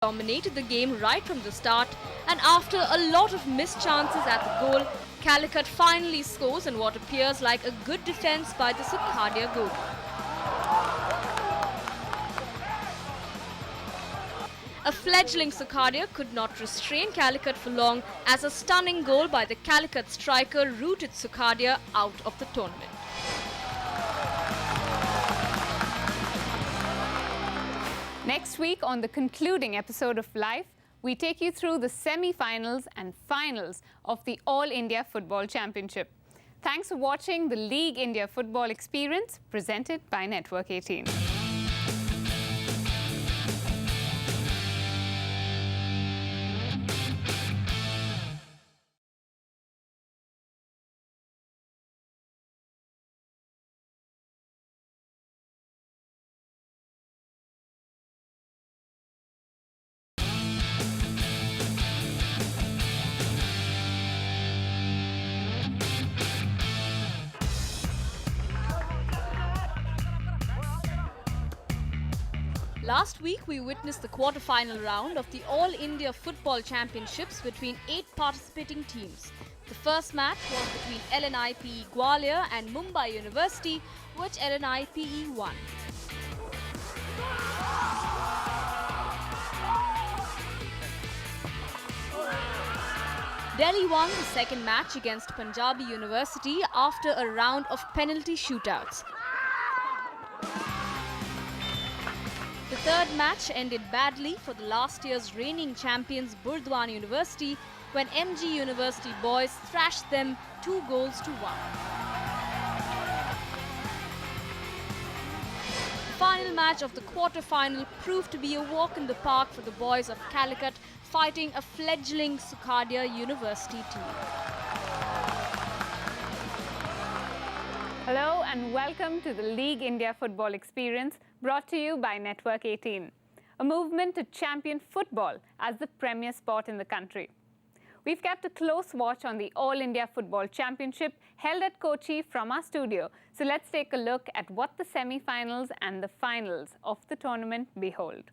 dominated the game right from the start, and after a lot of missed chances at the goal, Calicut finally scores in what appears like a good defence by the Sukhadia goal. A fledgling Sukhadia could not restrain Calicut for long as a stunning goal by the Calicut striker rooted Sukhadia out of the tournament. Next week on the concluding episode of L.I.F.E, we take you through the semi-finals and finals of the All India Football Championship. Thanks for watching the League India Football Experience presented by Network 18. Last week, we witnessed the quarter-final round of the All India Football Championships between 8 participating teams. The first match was between L.I.F.E Gwalior and Mumbai University, which L.I.F.E won. Delhi won the second match against Punjabi University after a round of penalty shootouts. The third match ended badly for the last year's reigning champions Burdwan University when MG University boys thrashed them 2 goals to 1. The final match of the quarter-final proved to be a walk in the park for the boys of Calicut fighting a fledgling Sukhadia University team. Hello and welcome to the League India Football Experience brought to you by Network 18, a movement to champion football as the premier sport in the country. We've kept a close watch on the All India Football Championship held at Kochi from our studio. So let's take a look at what the semi-finals and the finals of the tournament behold.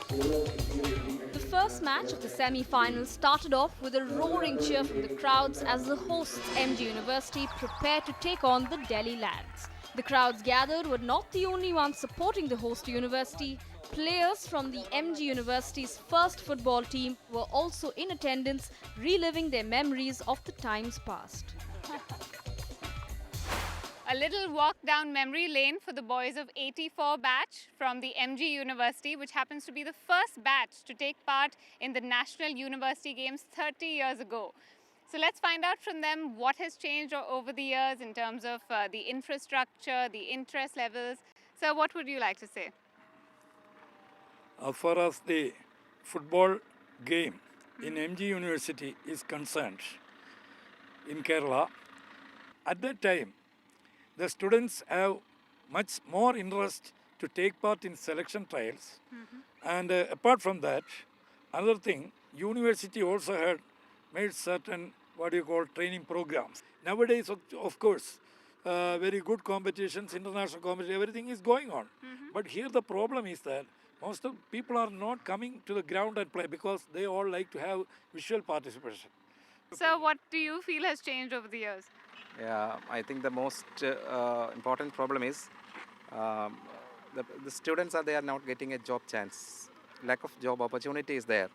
The first match of the semi-finals started off with a roaring cheer from the crowds as the hosts MG University prepared to take on the Delhi lads. The crowds gathered were not the only ones supporting the host university. Players from the MG University's first football team were also in attendance, reliving their memories of the times past. A little walk down memory lane for the boys of 84 batch from the MG University, which happens to be the first batch to take part in the National University Games 30 years ago. So let's find out from them what has changed over the years in terms of the infrastructure, the interest levels. So what would you like to say? As far as the football game in MG University is concerned, in Kerala, at that time, the students have much more interest to take part in selection trials. And apart from that, another thing, university also had made certain training programs. Nowadays, of course, very good competitions, international competition, everything is going on. But here the problem is that most of people are not coming to the ground and play because they all like to have visual participation. So what do you feel has changed over the years? Yeah, I think the most important problem is the students they are not getting a job chance. Lack of job opportunity is there.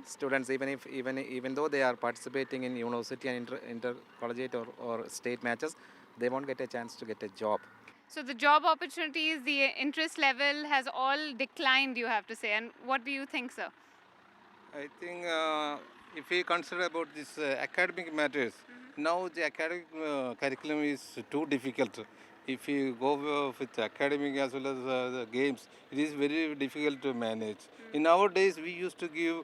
Students, even though they are participating in university and intercollegiate or state matches, they won't get a chance to get a job. So the job opportunities, the interest level has all declined, you have to say. And what do you think, sir? I think if we consider about this academic matters, now the academic curriculum is too difficult. If you go with academic as well as the games, it is very difficult to manage. In our days, we used to give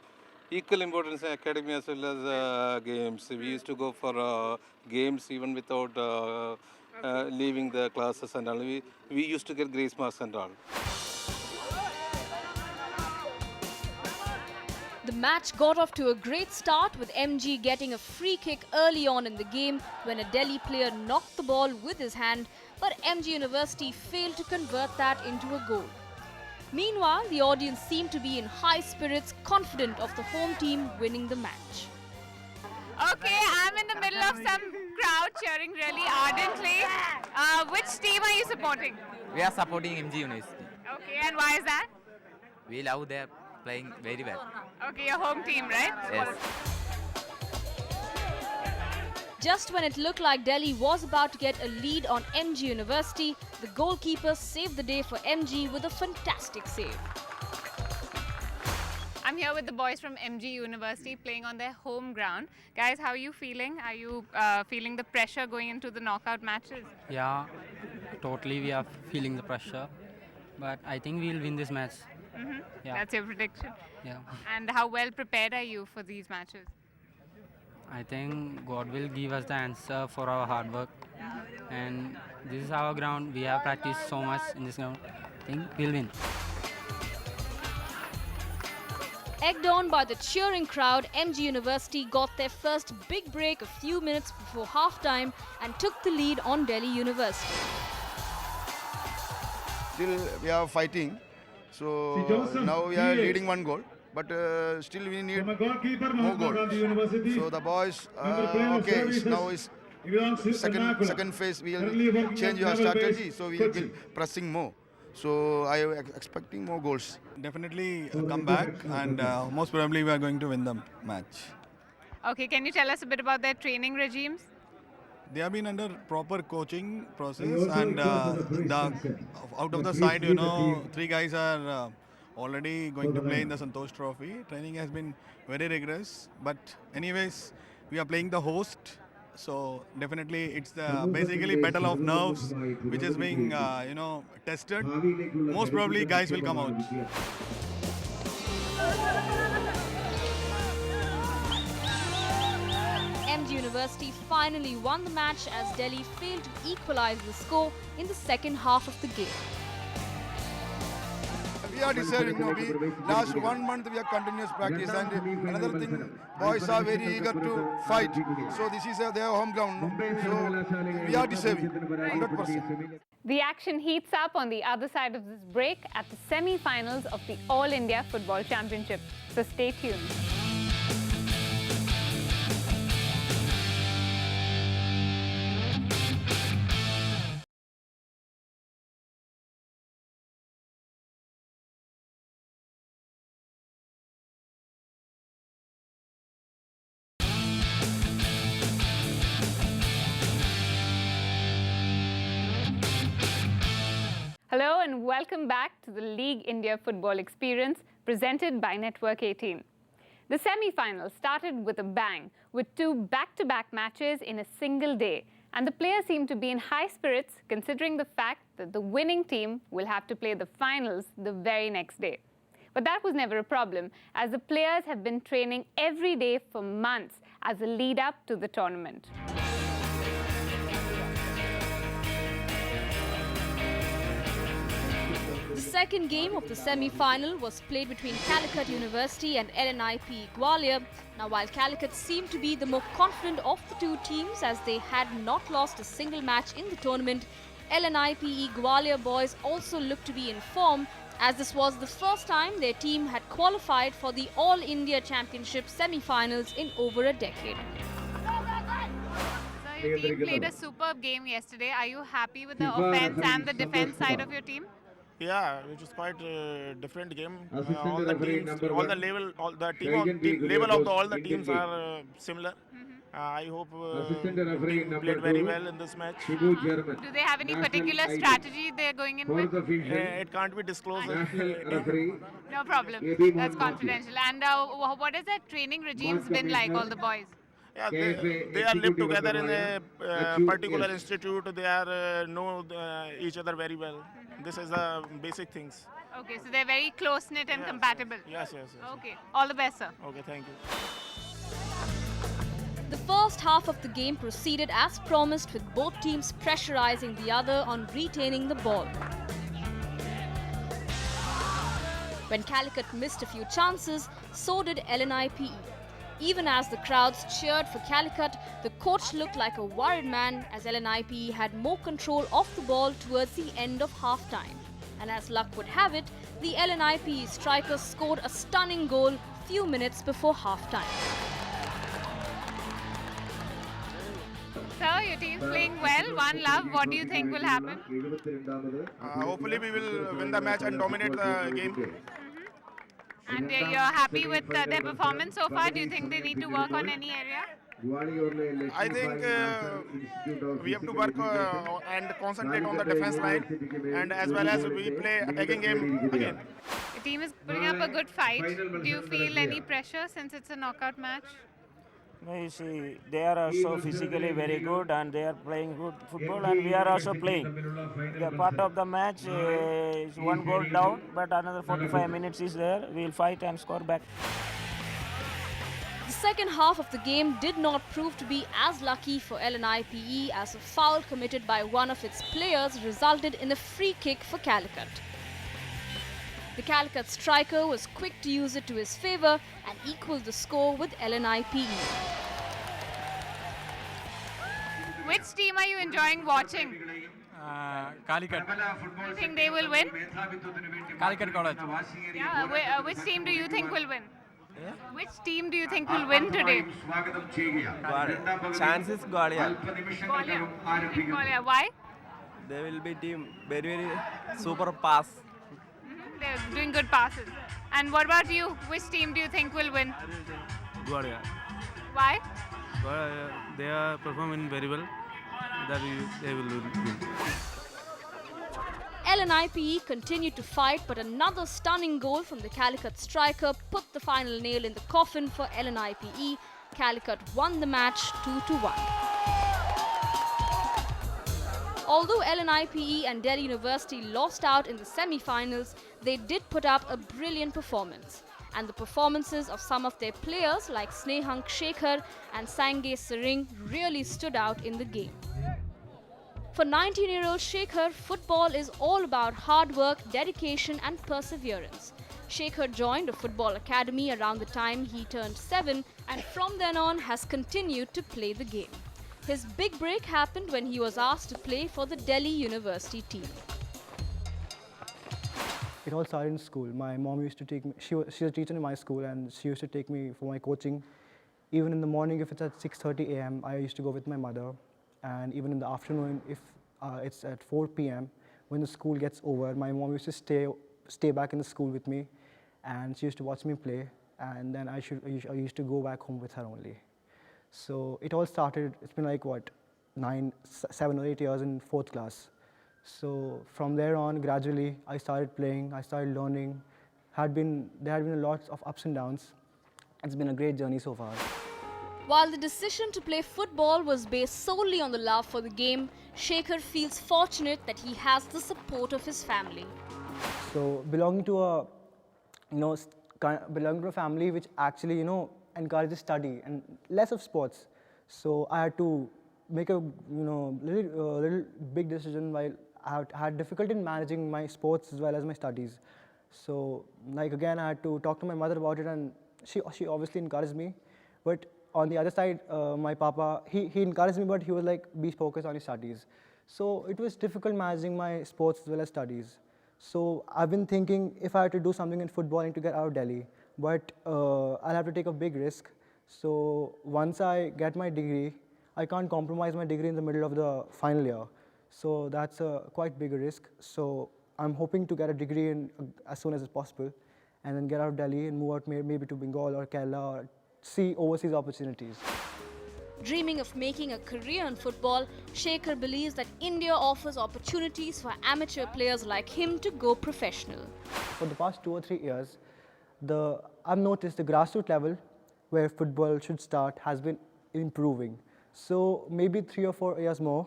equal importance to academy as well as games. We used to go for games even without leaving the classes and all. We used to get grace marks and all. The match got off to a great start with MG getting a free kick early on in the game when a Delhi player knocked the ball with his hand, but MG University failed to convert that into a goal. Meanwhile, the audience seemed to be in high spirits, confident of the home team winning the match. Okay, I'm in the middle of some crowd cheering really ardently. Which team are you supporting? We are supporting MG University. Okay, and why is that? We love their playing very well. Okay, your home team, right? Yes. Just when it looked like Delhi was about to get a lead on MG University, the goalkeeper saved the day for MG with a fantastic save. I'm here with the boys from MG University playing on their home ground. Guys, how are you feeling? Are you feeling the pressure going into the knockout matches? Yeah, totally we are feeling the pressure, but I think we'll win this match. Yeah. That's your prediction. Yeah, And how well prepared are you for these matches? I think God will give us the answer for our hard work, and this is our ground. We have practiced so much in this ground. I think we'll win. Egged on by the cheering crowd, MG University got their first big break a few minutes before halftime and took the lead on Delhi University. Still we are fighting, so now we are leading 1 goal, but still we need more goals. So the boys, okay, now is second phase. We will change our strategy, so we will be pressing more. So I am expecting more goals. Definitely come back, and most probably we are going to win the match. Okay, can you tell us a bit about their training regimes? They have been under proper coaching process, and out of the side, 3 guys are already going to play in the Santosh Trophy. Training has been very rigorous, but anyways, we are playing the host. So definitely it's the basically battle of nerves which is being tested. Most probably guys will come out. MG University finally won the match as Delhi failed to equalize the score in the second half of the game. We are deserving. Last 1 month we are continuous practice, and another thing, boys are very eager to fight. So this is their home ground. So we are deserving, 100%. The action heats up on the other side of this break at the semi-finals of the All India Football Championship. So stay tuned. Hello and welcome back to the League India Football Experience presented by Network 18. The semi-finals started with a bang with 2 back-to-back matches in a single day, and the players seem to be in high spirits considering the fact that the winning team will have to play the finals the very next day. But that was never a problem, as the players have been training every day for months as a lead-up to the tournament. The second game of the semi-final was played between Calicut University and L.I.F.E Gwalior. Now, while Calicut seemed to be the more confident of the 2 teams as they had not lost a single match in the tournament, L.I.F.E Gwalior boys also looked to be in form, as this was the first time their team had qualified for the All India Championship semi-finals in over a decade. So your team played a superb game yesterday. Are you happy with the offense and the defense side of your team? Yeah, it was quite a different game. All the teams, all the level, all the team level of all the teams are similar. I hope the team played very well in this match. Do they have any particular strategy they're going in with? It can't be disclosed. No problem. That's confidential. And what has their training regimes been like, all the boys? Yeah, they are lived together in a particular institute. They are know each other very well. This is the basic things. Okay, so they're very close-knit and compatible. Yes. Okay, all the best, sir. Okay, thank you. The first half of the game proceeded as promised, with both teams pressurizing the other on retaining the ball. When Calicut missed a few chances, so did L.I.F.E. Even as the crowds cheered for Calicut, the coach looked like a worried man as L.I.F.E had more control of the ball towards the end of half-time. And as luck would have it, the L.I.F.E striker scored a stunning goal few minutes before half-time. Sir, your team's playing well. One love. What do you think will happen? Hopefully we will win the match and dominate the game. And you're happy with their performance so far? Do you think they need to work on any area? I think we have to work and concentrate on the defense line, and as well as we play attacking game again. Your team is putting up a good fight. Do you feel any pressure since it's a knockout match? No, you see, they are also physically very good and they are playing good football, and we are also playing. The part of the match is one goal down, but another 45 minutes is there. We will fight and score back. The second half of the game did not prove to be as lucky for L.I.F.E as a foul committed by one of its players resulted in a free kick for Calicut. The Calicut striker was quick to use it to his favour and equalled the score with L.I.F.E. Which team are you enjoying watching? Calicut. Do you think they will win? Calicut College. Yeah, which team do you think will win? Which team do you think will win today? Chances Guardian. Gwalior. Why? They will be team very super pass. They're doing good passes. And what about you? Which team do you think will win? Guardian. Why? They are performing very well. They will win. L.I.F.E continued to fight, but another stunning goal from the Calicut striker put the final nail in the coffin for L.I.F.E. Calicut won the match 2-1. Although L.I.F.E and Delhi University lost out in the semi-finals, they did put up a brilliant performance. And the performances of some of their players like Snehank Shekhar and Sange Sering really stood out in the game. For 19-year-old Shekhar, football is all about hard work, dedication and perseverance. Shekhar joined a football academy around the time he turned 7 and from then on has continued to play the game. His big break happened when he was asked to play for the Delhi University team. It all started in school. My mom used to take me, she's a teacher in my school, and she used to take me for my coaching. Even in the morning, if it's at 6:30 a.m., I used to go with my mother. And even in the afternoon, if it's at 4 p.m., when the school gets over, my mom used to stay back in the school with me, and she used to watch me play. And then I used to go back home with her only. So it all started, it's been like what, 7 or 8 years in 4th class. So from there on, gradually, I started playing, I started learning. There had been a lot of ups and downs. It's been a great journey so far. While the decision to play football was based solely on the love for the game, Shekhar feels fortunate that he has the support of his family. So belonging to a family which actually, encourages study and less of sports. So I had to make a little big decision while I had difficulty in managing my sports as well as my studies. So again, I had to talk to my mother about it, and she obviously encouraged me. But on the other side, my papa, he encouraged me, but he was like, be focused on your studies. So it was difficult managing my sports as well as studies. So I've been thinking if I had to do something in football, I need to get out of Delhi. But I'll have to take a big risk. So once I get my degree, I can't compromise my degree in the middle of the final year. So that's a quite big risk. So I'm hoping to get a degree as soon as possible, and then get out of Delhi and move out maybe to Bengal or Kerala, or see overseas opportunities. Dreaming of making a career in football, Shekhar believes that India offers opportunities for amateur players like him to go professional. For the past 2 or 3 years, I've noticed the grassroots level where football should start has been improving. So maybe 3 or 4 years more,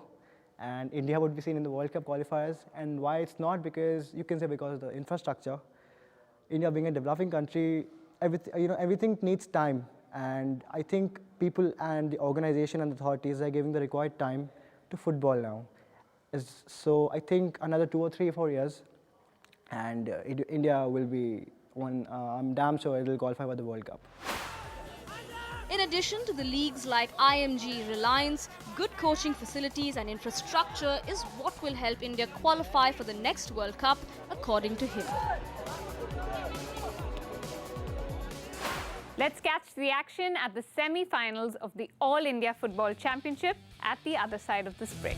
and India would be seen in the World Cup qualifiers. And why it's not? Because you can say because of the infrastructure. India being a developing country, everything needs time. And I think people and the organization and the authorities are giving the required time to football now. So I think another 2 or 3 or 4 years, and India will be one. I'm damn sure it will qualify for the World Cup. In addition to the leagues like IMG Reliance, good coaching facilities and infrastructure is what will help India qualify for the next World Cup, according to him. Let's catch the action at the semi-finals of the All India Football Championship at the other side of this break.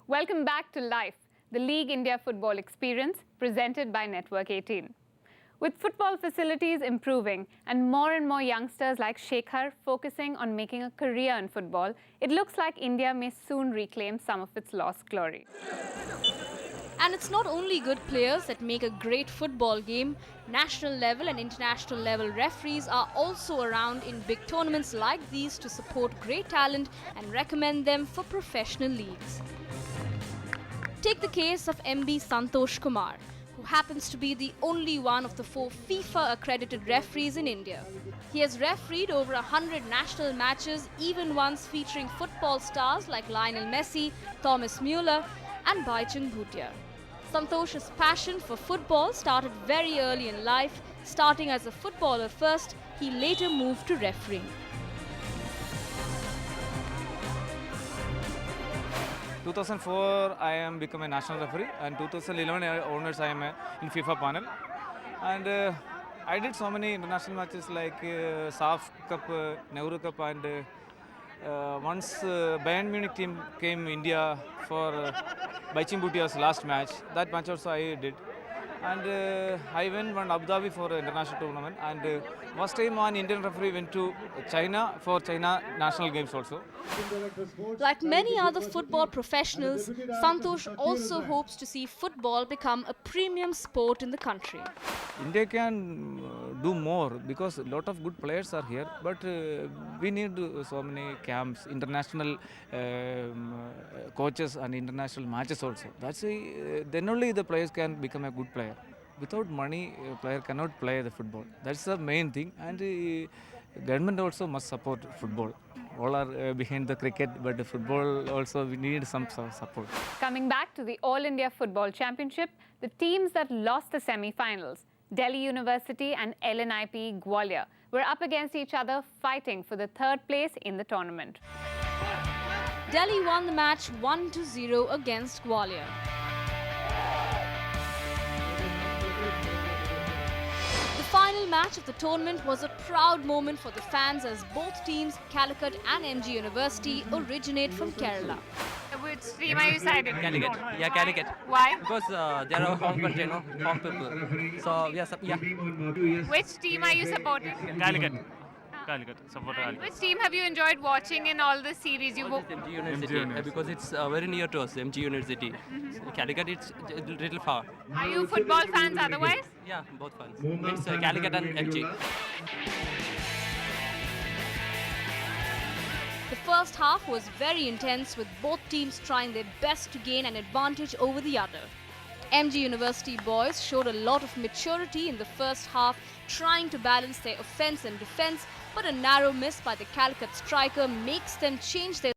Welcome back to L.I.F.E, the League India football experience presented by Network 18. With football facilities improving and more youngsters like Shekhar focusing on making a career in football, it looks like India may soon reclaim some of its lost glory. And it's not only good players that make a great football game. National level and international level referees are also around in big tournaments like these to support great talent and recommend them for professional leagues. Take the case of MB Santosh Kumar, who happens to be the only one of the 4 FIFA-accredited referees in India. He has refereed over 100 national matches, even ones featuring football stars like Lionel Messi, Thomas Muller and Baichung Bhutia. Santosh's passion for football started very early in life. Starting as a footballer first, he later moved to refereeing. 2004 I am become a national referee, and 2011 onwards I am in FIFA panel, and I did so many international matches like SAF Cup, Nehru Cup, and once Bayern Munich team came India for Baichung Bhutia's last match. That match also I did, and I went one Abu Dhabi for an international tournament, and first time one Indian referee went to China for China national games also. Like many other football professionals, Santosh also hopes to see football become a premium sport in the country. India can do more because a lot of good players are here, but we need so many camps, international coaches and international matches also. That's why then only the players can become a good player. Without money, a player cannot play the football. That's the main thing, and government also must support football. All are behind the cricket, but the football also we need some support. Coming back to the All India Football Championship, the teams that lost the semi-finals, Delhi University and L.I.F.E Gwalior, were up against each other fighting for the 3rd place in the tournament. Delhi won the match 1-0 against Gwalior. The final match of the tournament was a proud moment for the fans as both teams, Calicut and MG University, originate from Kerala. Which team are you siding? Calicut. Yeah, Calicut. Why? Because they are home country, you know, home people. So we are, yeah. Which team are you supporting? Calicut. Calicut. Support Calicut. Which team have you enjoyed watching in all the series you've MG University, because it's very near to us, MG University. So Calicut, it's a little far. Are you football fans otherwise? Yeah, both fans. Means Calicut and MG. The first half was very intense, with both teams trying their best to gain an advantage over the other. MG University boys showed a lot of maturity in the first half, trying to balance their offense and defense, but a narrow miss by the Calicut striker makes them change their